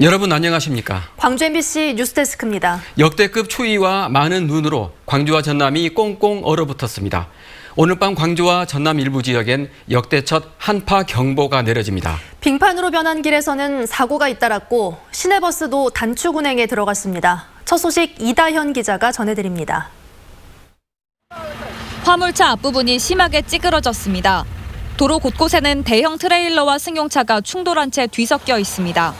여러분 안녕하십니까? 광주 MBC 뉴스데스크입니다. 역대급 추위와 많은 눈으로 광주와 전남이 꽁꽁 얼어붙었습니다. 오늘 밤 광주와 전남 일부 지역엔 역대 첫 한파 경보가 내려집니다. 빙판으로 변한 길에서는 사고가 잇따랐고 시내버스도 단축 운행에 들어갔습니다. 첫 소식 이다현 기자가 전해드립니다. 화물차 앞부분이 심하게 찌그러졌습니다. 도로 곳곳에는 대형 트레일러와 승용차가 충돌한 채 뒤섞여 있습니다.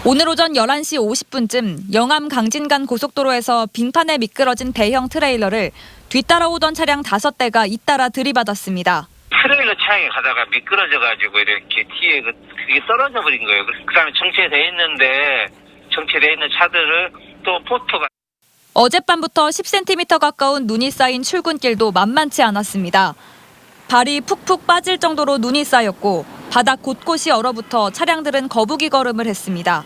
오늘 오전 11시 50분쯤 영암 강진간 고속도로에서 빙판에 미끄러진 대형 트레일러를 뒤따라오던 차량 5대가 잇따라 들이받았습니다. 트레일러 차량이 가다가 미끄러져가지고 이렇게 뒤에 그게 떨어져 버린 거예요. 그다음에 정체돼 있는 차들을 또 포토가. 어젯밤부터 10cm 가까운 눈이 쌓인 출근길도 만만치 않았습니다. 발이 푹푹 빠질 정도로 눈이 쌓였고 바닥 곳곳이 얼어붙어 차량들은 거북이 걸음을 했습니다.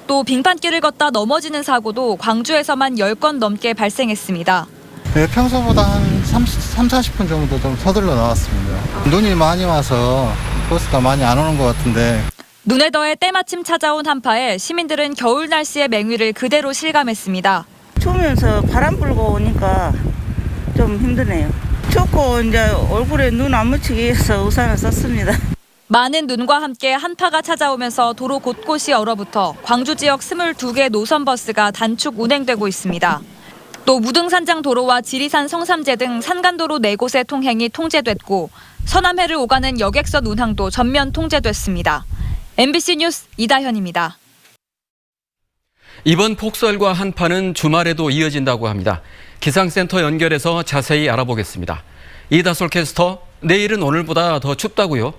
또 빙판길을 걷다 넘어지는 사고도 광주에서만 10건 넘게 발생했습니다. 네, 평소보다 한 30-40분 정도 좀 서둘러 나왔습니다. 눈이 많이 와서 버스가 많이 안 오는 것 같은데. 눈에 더해 때마침 찾아온 한파에 시민들은 겨울 날씨의 맹위를 그대로 실감했습니다. 추우면서 바람 불고 오니까 좀 힘드네요. 춥고 이제 얼굴에 눈 안 묻히기 위해서 우산을 썼습니다. 많은 눈과 함께 한파가 찾아오면서 도로 곳곳이 얼어붙어 광주 지역 22개 노선버스가 단축 운행되고 있습니다. 또 무등산장 도로와 지리산 성삼재 등 산간도로 4곳의 통행이 통제됐고 서남해를 오가는 여객선 운항도 전면 통제됐습니다. MBC 뉴스 이다현입니다. 이번 폭설과 한파는 주말에도 이어진다고 합니다. 기상센터 연결해서 자세히 알아보겠습니다. 이다솔 캐스터, 내일은 오늘보다 더 춥다고요?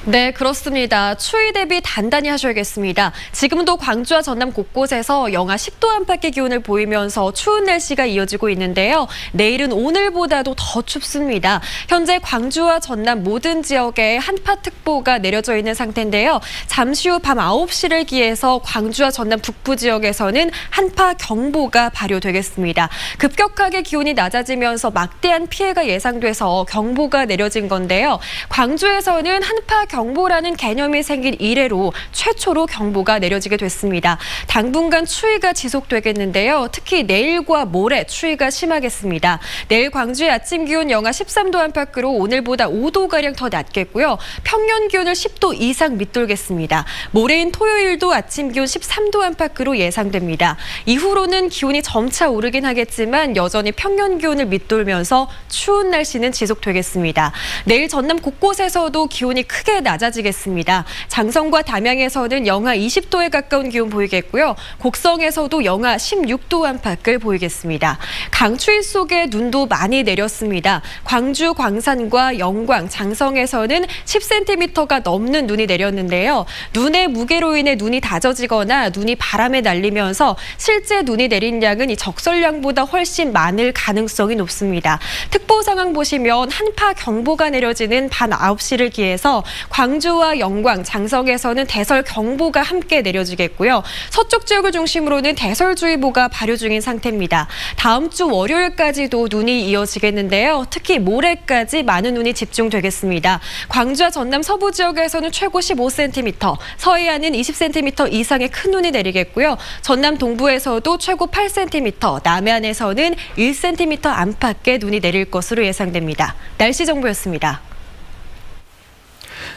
네, 그렇습니다. 추위 대비 단단히 하셔야겠습니다. 지금도 광주와 전남 곳곳에서 영하 10도 안팎의 기온을 보이면서 추운 날씨가 이어지고 있는데요. 내일은 오늘보다도 더 춥습니다. 현재 광주와 전남 모든 지역에 한파특보가 내려져 있는 상태인데요. 잠시 후 밤 9시를 기해서 광주와 전남 북부 지역에서는 한파경보가 발효되겠습니다. 급격하게 기온이 낮아지면서 막대한 피해가 예상돼서 경보가 내려진 건데요. 광주에서는 한파경보라는 개념이 생긴 이래로 최초로 경보가 내려지게 됐습니다. 당분간 추위가 지속되겠는데요. 특히 내일과 모레 추위가 심하겠습니다. 내일 광주의 아침 기온 영하 13도 안팎으로 오늘보다 5도가량 더 낮겠고요. 평년 기온을 10도 이상 밑돌겠습니다. 모레인 토요일도 아침 기온 13도 안팎으로 예상됩니다. 이후로는 기온이 점차 오르긴 하겠지만 여전히 평년 기온을 밑돌면서 추운 날씨는 지속되겠습니다. 내일 전남 곳곳에서도 기온이 크게 낮아지겠습니다. 장성과 담양에서는 영하 20도에 가까운 기온 보이겠고요. 곡성에서도 영하 16도 안팎을 보이겠습니다. 강추위 속에 눈도 많이 내렸습니다. 광주, 광산과 영광, 장성에서는 10cm가 넘는 눈이 내렸는데요. 눈의 무게로 인해 눈이 다져지거나 눈이 바람에 날리면서 실제 눈이 내린 양은 이 적설량보다 훨씬 많을 가능성이 높습니다. 특보 상황 보시면 한파 경보가 내려지는 밤 9시를 기해서 광주와 영광, 장성에서는 대설 경보가 함께 내려지겠고요. 서쪽 지역을 중심으로는 대설주의보가 발효 중인 상태입니다. 다음 주 월요일까지도 눈이 이어지겠는데요. 특히 모레까지 많은 눈이 집중되겠습니다. 광주와 전남 서부 지역에서는 최고 15cm, 서해안은 20cm 이상의 큰 눈이 내리겠고요. 전남 동부에서도 최고 8cm, 남해안에서는 1cm 안팎의 눈이 내릴 것으로 예상됩니다. 날씨 정보였습니다.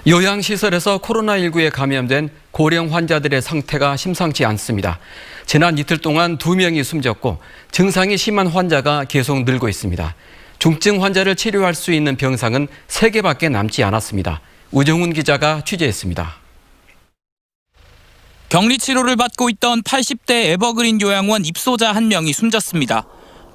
요양시설에서 코로나19에 감염된 고령 환자들의 상태가 심상치 않습니다. 지난 이틀 동안 2명이 숨졌고 증상이 심한 환자가 계속 늘고 있습니다. 중증 환자를 치료할 수 있는 병상은 3개밖에 남지 않았습니다. 우정훈 기자가 취재했습니다. 격리 치료를 받고 있던 80대 에버그린 요양원 입소자 1명이 숨졌습니다.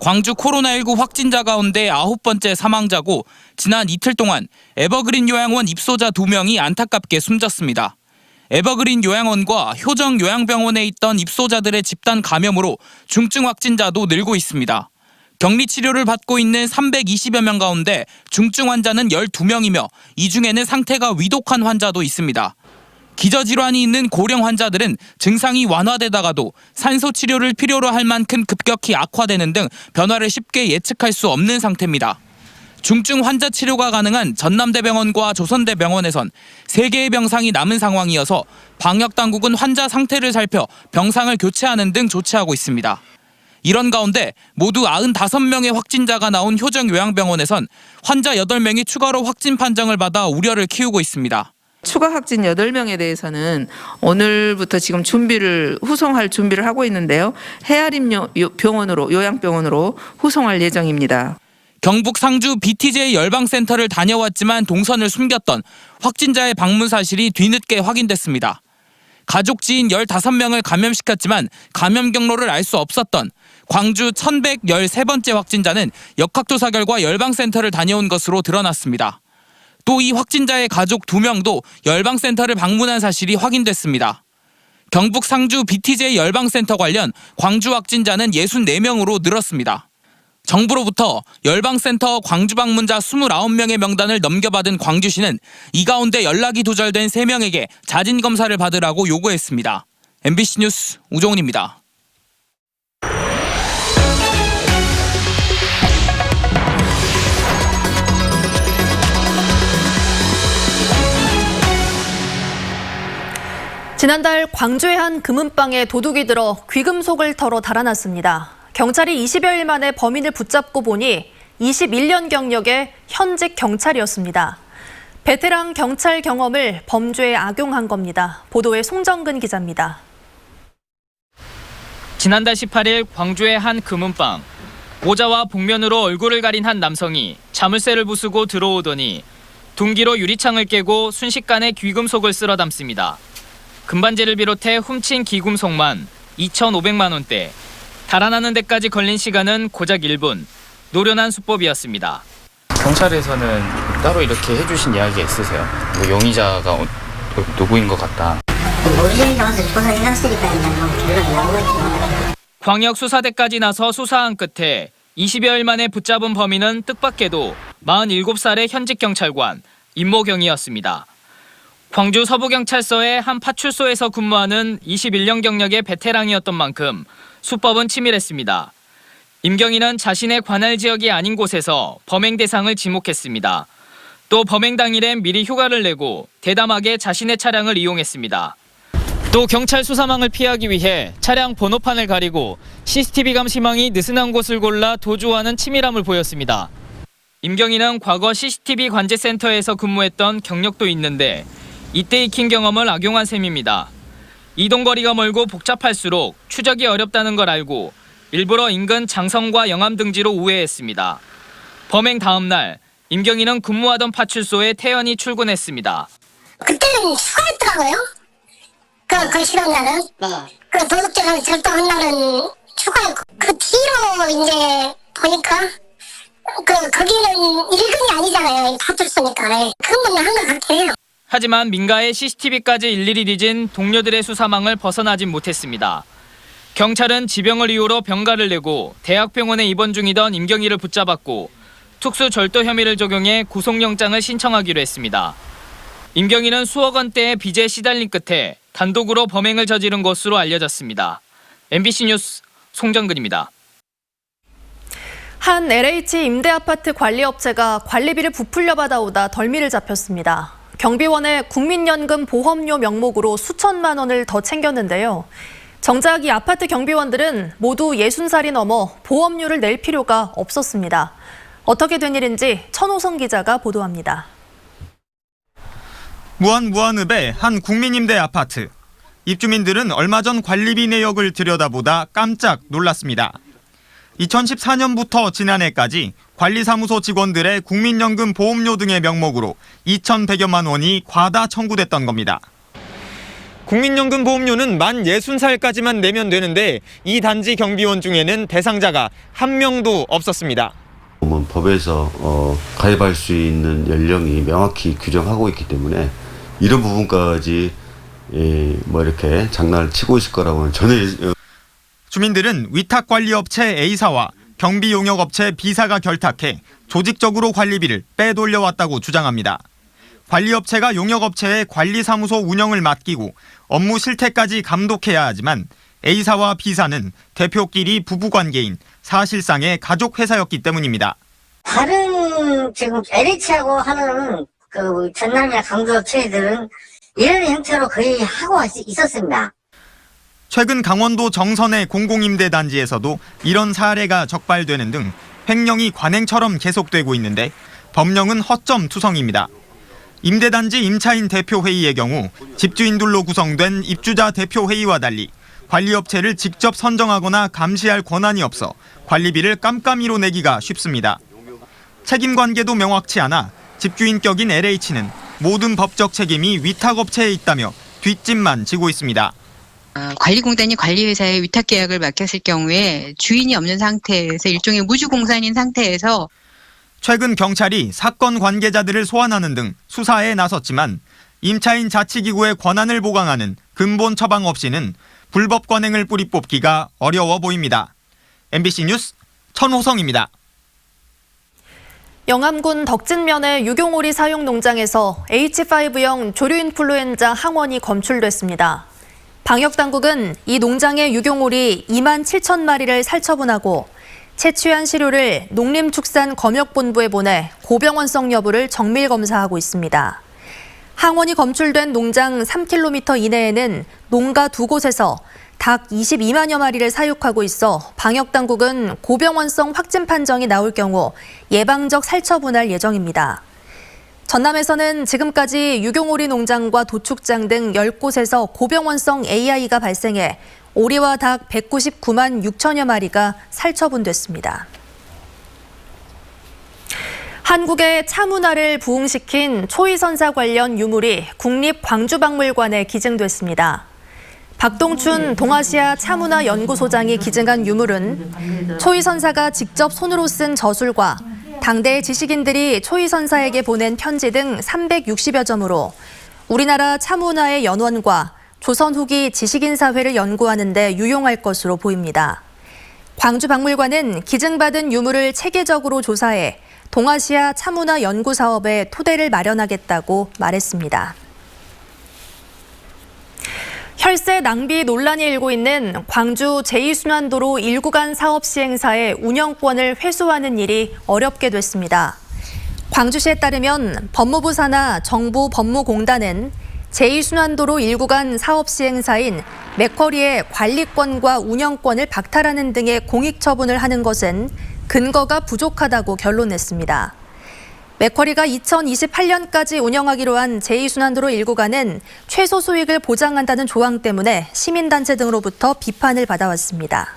광주 코로나19 확진자 가운데 9번째 사망자고 지난 이틀 동안 에버그린 요양원 입소자 2명이 안타깝게 숨졌습니다. 에버그린 요양원과 효정 요양병원에 있던 입소자들의 집단 감염으로 중증 확진자도 늘고 있습니다. 격리 치료를 받고 있는 320여 명 가운데 중증 환자는 12명이며 이 중에는 상태가 위독한 환자도 있습니다. 기저질환이 있는 고령 환자들은 증상이 완화되다가도 산소 치료를 필요로 할 만큼 급격히 악화되는 등 변화를 쉽게 예측할 수 없는 상태입니다. 중증 환자 치료가 가능한 전남대병원과 조선대병원에선 3개의 병상이 남은 상황이어서 방역당국은 환자 상태를 살펴 병상을 교체하는 등 조치하고 있습니다. 이런 가운데 모두 95명의 확진자가 나온 효정요양병원에선 환자 8명이 추가로 확진 판정을 받아 우려를 키우고 있습니다. 추가 확진 8명에 대해서는 오늘부터 지금 후송할 준비를 하고 있는데요. 헤아림 병원으로, 요양병원으로 후송할 예정입니다. 경북 상주 BTJ 열방센터를 다녀왔지만 동선을 숨겼던 확진자의 방문 사실이 뒤늦게 확인됐습니다. 가족 지인 15명을 감염시켰지만 감염 경로를 알 수 없었던 광주 1113번째 확진자는 역학조사 결과 열방센터를 다녀온 것으로 드러났습니다. 또 이 확진자의 가족 2명도 열방센터를 방문한 사실이 확인됐습니다. 경북 상주 BTJ 열방센터 관련 광주 확진자는 64명으로 늘었습니다. 정부로부터 열방센터 광주 방문자 29명의 명단을 넘겨받은 광주시는 이 가운데 연락이 두절된 3명에게 자진 검사를 받으라고 요구했습니다. MBC 뉴스 우종훈입니다. 지난달 광주의 한 금은방에 도둑이 들어 귀금속을 털어 달아났습니다. 경찰이 20여일 만에 범인을 붙잡고 보니 21년 경력의 현직 경찰이었습니다. 베테랑 경찰 경험을 범죄에 악용한 겁니다. 보도에 송정근 기자입니다. 지난달 18일 광주의 한 금은방. 모자와 복면으로 얼굴을 가린 한 남성이 자물쇠를 부수고 들어오더니 둔기로 유리창을 깨고 순식간에 귀금속을 쓸어 담습니다. 금반지를 비롯해 훔친 귀금속만 2,500만 원대. 달아나는 데까지 걸린 시간은 고작 1분. 노련한 수법이었습니다. 경찰에서는 따로 이렇게 해주신 이야기가 있으세요? 뭐 용의자가 누구인 것 같다. 모르겠는데 와서 조사해놨으니까 결론이 나오겠죠. 광역 수사대까지 나서 수사한 끝에 20여일 만에 붙잡은 범인은 뜻밖에도 47살의 현직 경찰관 임모경이었습니다. 광주 서부경찰서의 한 파출소에서 근무하는 21년 경력의 베테랑이었던 만큼 수법은 치밀했습니다. 임경희는 자신의 관할 지역이 아닌 곳에서 범행 대상을 지목했습니다. 또 범행 당일엔 미리 휴가를 내고 대담하게 자신의 차량을 이용했습니다. 또 경찰 수사망을 피하기 위해 차량 번호판을 가리고 CCTV 감시망이 느슨한 곳을 골라 도주하는 치밀함을 보였습니다. 임경희는 과거 CCTV 관제센터에서 근무했던 경력도 있는데 이때 익힌 경험을 악용한 셈입니다. 이동거리가 멀고 복잡할수록 추적이 어렵다는 걸 알고 일부러 인근 장성과 영암 등지로 우회했습니다. 범행 다음 날 임경희는 근무하던 파출소에 태연히 출근했습니다. 그때는 휴가였더라고요. 그 시간 날은. 그 도둑질을 절도한 날은 휴가였고. 그 뒤로 이제 보니까 거기는 일근이 아니잖아요. 파출소니까. 그건 한 것 같긴 해요. 하지만 민가의 CCTV까지 일일이 뒤진 동료들의 수사망을 벗어나진 못했습니다. 경찰은 지병을 이유로 병가를 내고 대학병원에 입원 중이던 임경희를 붙잡았고 특수절도 혐의를 적용해 구속영장을 신청하기로 했습니다. 임경희는 수억 원대의 빚에 시달린 끝에 단독으로 범행을 저지른 것으로 알려졌습니다. MBC 뉴스 송정근입니다. 한 LH 임대아파트 관리업체가 관리비를 부풀려 받아오다 덜미를 잡혔습니다. 경비원의 국민연금 보험료 명목으로 수천만 원을 더 챙겼는데요. 정작 이 아파트 경비원들은 모두 60살이 넘어 보험료를 낼 필요가 없었습니다. 어떻게 된 일인지 천호성 기자가 보도합니다. 무안읍의 한 국민임대 아파트. 입주민들은 얼마 전 관리비 내역을 들여다보다 깜짝 놀랐습니다. 2014년부터 지난해까지 관리사무소 직원들의 국민연금 보험료 등의 명목으로 2,100여만 원이 과다 청구됐던 겁니다. 국민연금 보험료는 만 60살까지만 내면 되는데 이 단지 경비원 중에는 대상자가 한 명도 없었습니다. 법에서 가입할 수 있는 연령이 명확히 규정하고 있기 때문에 이런 부분까지 이렇게 장난을 치고 있을 거라고는 전혀. 주민들은 위탁관리업체 A사와 경비용역업체 B사가 결탁해 조직적으로 관리비를 빼돌려왔다고 주장합니다. 관리업체가 용역업체에 관리사무소 운영을 맡기고 업무 실태까지 감독해야 하지만 A사와 B사는 대표끼리 부부관계인 사실상의 가족회사였기 때문입니다. 다른 지금 LH하고 하는 그 전남이나 강주 업체들은 이런 형태로 거의 하고 있었습니다. 최근 강원도 정선의 공공임대 단지에서도 이런 사례가 적발되는 등 횡령이 관행처럼 계속되고 있는데 법령은 허점투성입니다. 임대단지 임차인 대표회의의 경우 집주인들로 구성된 입주자 대표회의와 달리 관리업체를 직접 선정하거나 감시할 권한이 없어 관리비를 깜깜이로 내기가 쉽습니다. 책임관계도 명확치 않아 집주인격인 LH는 모든 법적 책임이 위탁업체에 있다며 뒷짐만 지고 있습니다. 관리공단이 관리회사에 위탁계약을 맡겼을 경우에 주인이 없는 상태에서 일종의 무주공산인 상태에서 최근 경찰이 사건 관계자들을 소환하는 등 수사에 나섰지만 임차인 자치기구의 권한을 보강하는 근본 처방 없이는 불법 관행을 뿌리 뽑기가 어려워 보입니다. MBC 뉴스 천호성입니다. 영암군 덕진면의 유경오리 사육 농장에서 H5형 조류인플루엔자 항원이 검출됐습니다. 방역당국은 이 농장의 유경오리 2만 7천 마리를 살처분하고 채취한 시료를 농림축산검역본부에 보내 고병원성 여부를 정밀 검사하고 있습니다. 항원이 검출된 농장 3km 이내에는 농가 2곳에서 닭 22만여 마리를 사육하고 있어 방역당국은 고병원성 확진 판정이 나올 경우 예방적 살처분할 예정입니다. 전남에서는 지금까지 유경오리 농장과 도축장 등 10곳에서 고병원성 AI가 발생해 오리와 닭 199만 6천여 마리가 살처분됐습니다. 한국의 차 문화를 부흥시킨 초이선사 관련 유물이 국립광주박물관에 기증됐습니다. 박동춘 동아시아 차문화연구소장이 기증한 유물은 초이선사가 직접 손으로 쓴 저술과 당대의 지식인들이 초이선사에게 보낸 편지 등 360여 점으로 우리나라 차문화의 연원과 조선 후기 지식인 사회를 연구하는 데 유용할 것으로 보입니다. 광주박물관은 기증받은 유물을 체계적으로 조사해 동아시아 차문화 연구 사업에 토대를 마련하겠다고 말했습니다. 혈세 낭비 논란이 일고 있는 광주 제2순환도로 1구간 사업 시행사의 운영권을 회수하는 일이 어렵게 됐습니다. 광주시에 따르면 법무부 산하 정부 법무공단은 제2순환도로 1구간 사업 시행사인 맥쿼리의 관리권과 운영권을 박탈하는 등의 공익처분을 하는 것은 근거가 부족하다고 결론냈습니다. 맥쿼리가 2028년까지 운영하기로 한 제2순환도로 1구간은 최소 수익을 보장한다는 조항 때문에 시민단체 등으로부터 비판을 받아왔습니다.